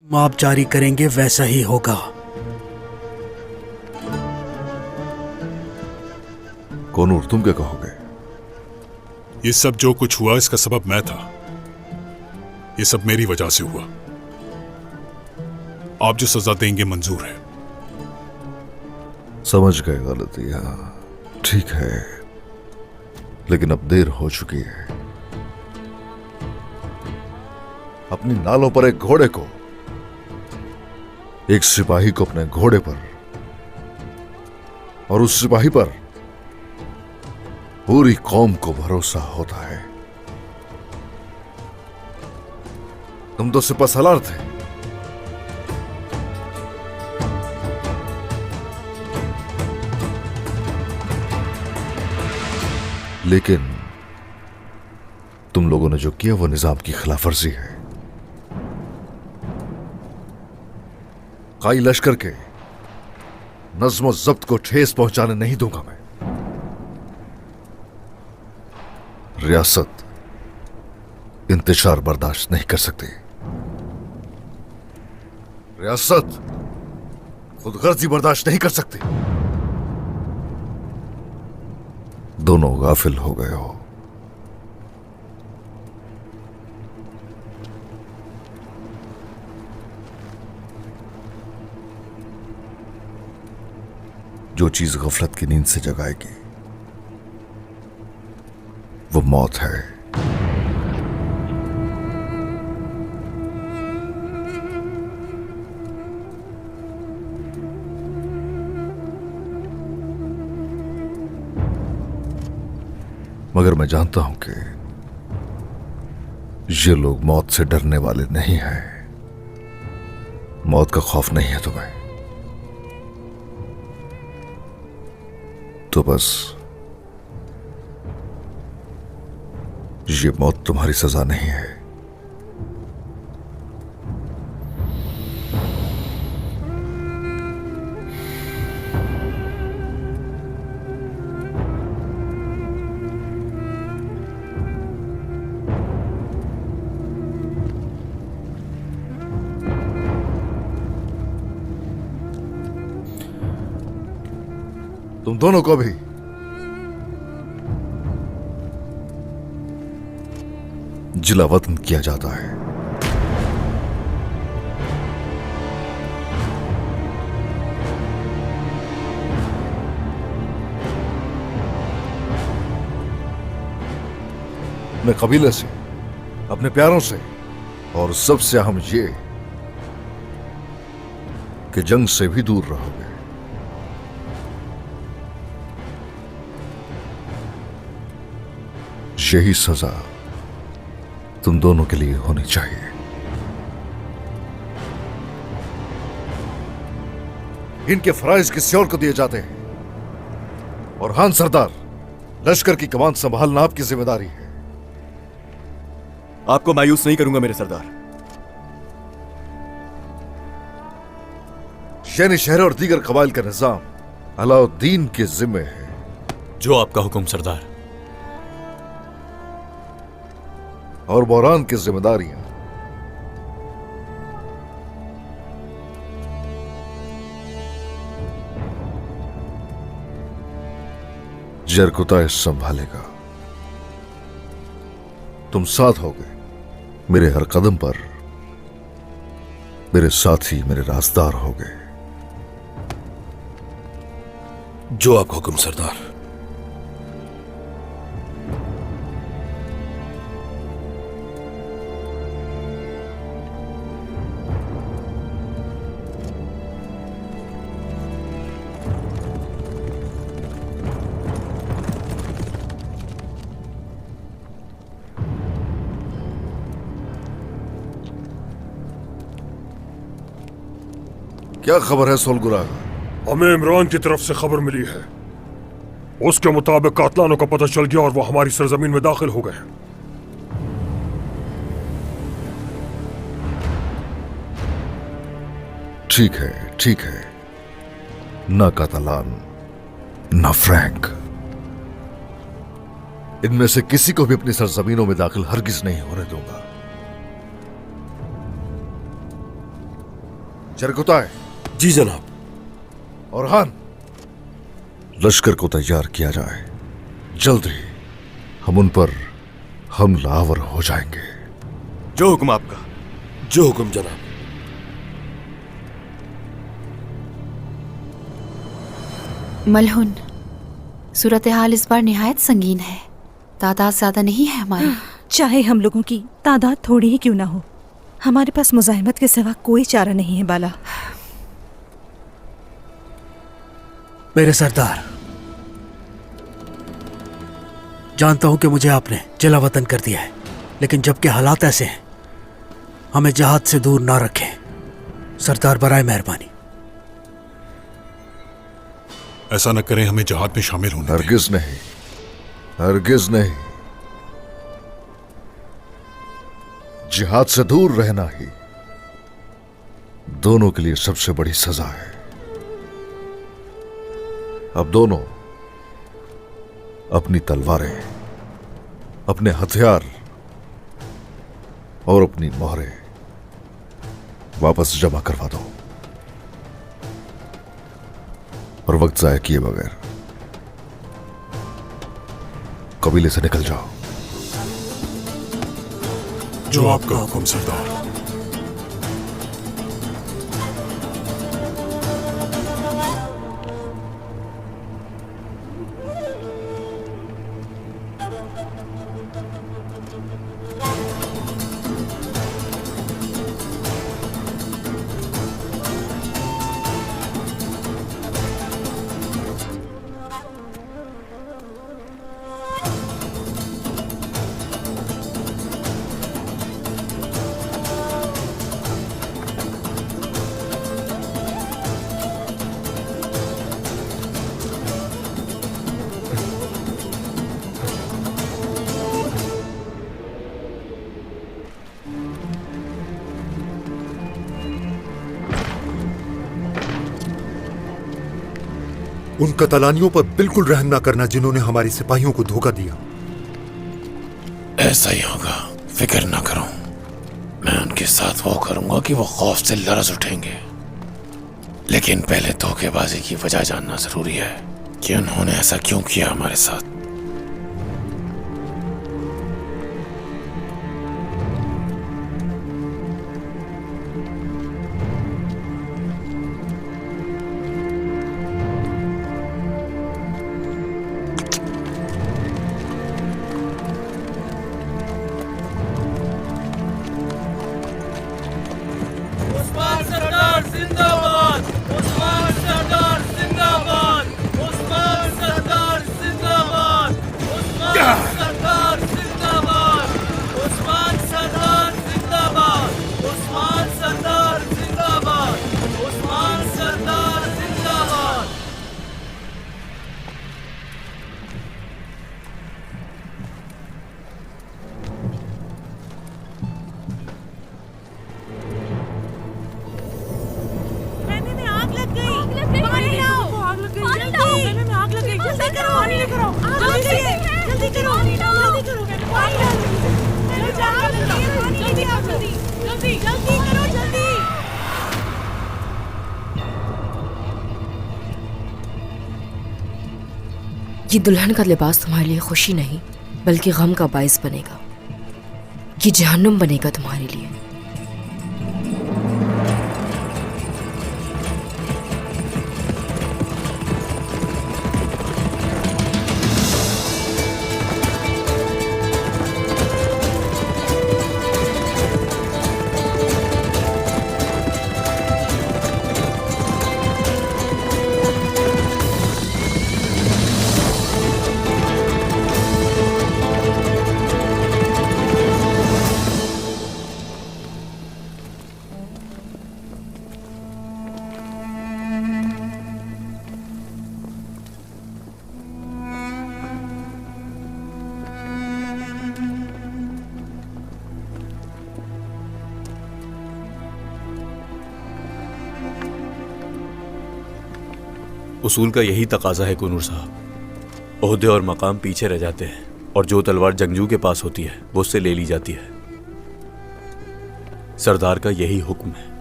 माप जारी करेंगे वैसा ही होगा। कोनूर, तुम क्या कहोगे? ये सब जो कुछ हुआ इसका सबब मैं था। ये सब मेरी वजह से हुआ। आप जो सजा देंगे मंजूर है। समझ गए गलतियां, ठीक है, लेकिन अब देर हो चुकी है। अपनी नालों पर एक घोड़े को, एक सिपाही को अपने घोड़े पर, और उस सिपाही पर पूरी कौम को भरोसा होता है। तुम तो सिपह सलार थे, लेकिन तुम लोगों ने जो किया वो निजाम की खिलाफ वर्जी है। काई लश्कर के नज्म जब्त को ठेस पहुंचाने नहीं दूंगा मैं। रियासत इंतशार बर्दाश्त नहीं कर सकती। रियासत खुदगर्जी बर्दाश्त नहीं कर सकती। दोनों गाफिल हो गए हो। जो चीज गफलत की नींद से जगाएगी वो मौत है। मगर मैं जानता हूं कि ये लोग मौत से डरने वाले नहीं हैं। मौत का खौफ नहीं है तुम्हें, तो बस ये मौत तुम्हारी सजा नहीं है। तुम दोनों को भी जिला वतन किया जाता है। अपने कबीले से, अपने प्यारों से, और सबसे अहम ये कि जंग से भी दूर रहोगे। यही सजा तुम दोनों के लिए होनी चाहिए। इनके फराइज किसी और को दिए जाते हैं, और हान सरदार, लश्कर की कमान संभालना आपकी जिम्मेदारी है। आपको मायूस नहीं करूंगा मेरे सरदार। शहर शहर और दीगर कबाइल का निजाम अलाउद्दीन के जिम्मे है। जो आपका हुक्म सरदार। और बोरान की जिम्मेदारियां जरकुताय संभालेगा। तुम साथ होगे मेरे हर कदम पर। मेरे साथी, मेरे राजदार होगे। जो आपका हुक्म सरदार। क्या खबर है सोलगुराग? हमें इमरान की तरफ से खबर मिली है। उसके मुताबिक कातलानों का पता चल गया और वो हमारी सरजमीन में दाखिल हो गए। ठीक है, ठीक है। ना कातलान, ना फ्रैंक, इनमें से किसी को भी अपनी सरजमीनों में दाखिल हरगिज नहीं होने दूंगा। चरगुताए जी जनाब। और हान, लश्कर को तैयार किया जाए। जल्द ही हम उन पर हमलावर हो जाएंगे। जो हुक्म आपका। जो हुक्म जनाब। मलहुन, सूरत हाल इस बार निहायत संगीन है। तादाद ज्यादा नहीं है हमारी। चाहे हम लोगों की तादाद थोड़ी ही क्यों ना हो, हमारे पास मुजाहिमत के सिवा कोई चारा नहीं है बाला। मेरे सरदार, जानता हूं कि मुझे आपने जिला वतन कर दिया है, लेकिन जबकि हालात ऐसे हैं, हमें जहाद से दूर ना रखें। सरदार बराए मेहरबानी। ऐसा न करें, हमें जहाद में शामिल होने दें। हरगिज नहीं, हरगिज नहीं। जिहाद से दूर रहना ही दोनों के लिए सबसे बड़ी सजा है। अब दोनों अपनी तलवारें, अपने हथियार और अपनी मोहरें वापस जमा करवा दो और वक्त जाया किए बगैर कबीले से निकल जाओ। जो आपका हुक्म सरदार। उन कतलानियों पर बिल्कुल रहम ना करना जिन्होंने हमारी सिपाहियों को धोखा दिया। ऐसा ही होगा, फिक्र ना करो। मैं उनके साथ वो करूंगा कि वो खौफ से लरज उठेंगे। लेकिन पहले धोखेबाजी की वजह जानना जरूरी है कि उन्होंने ऐसा क्यों किया हमारे साथ। ये दुल्हन का लिबास तुम्हारे लिए खुशी नहीं बल्कि गम का बायस बनेगा। ये जहन्नुम बनेगा तुम्हारे लिए। उसूल का यही तकाजा है कुनूर साहब। ओहदे और मकाम पीछे रह जाते हैं और जो तलवार जंगजू के पास होती है वो उससे ले ली जाती है। सरदार का यही हुक्म है।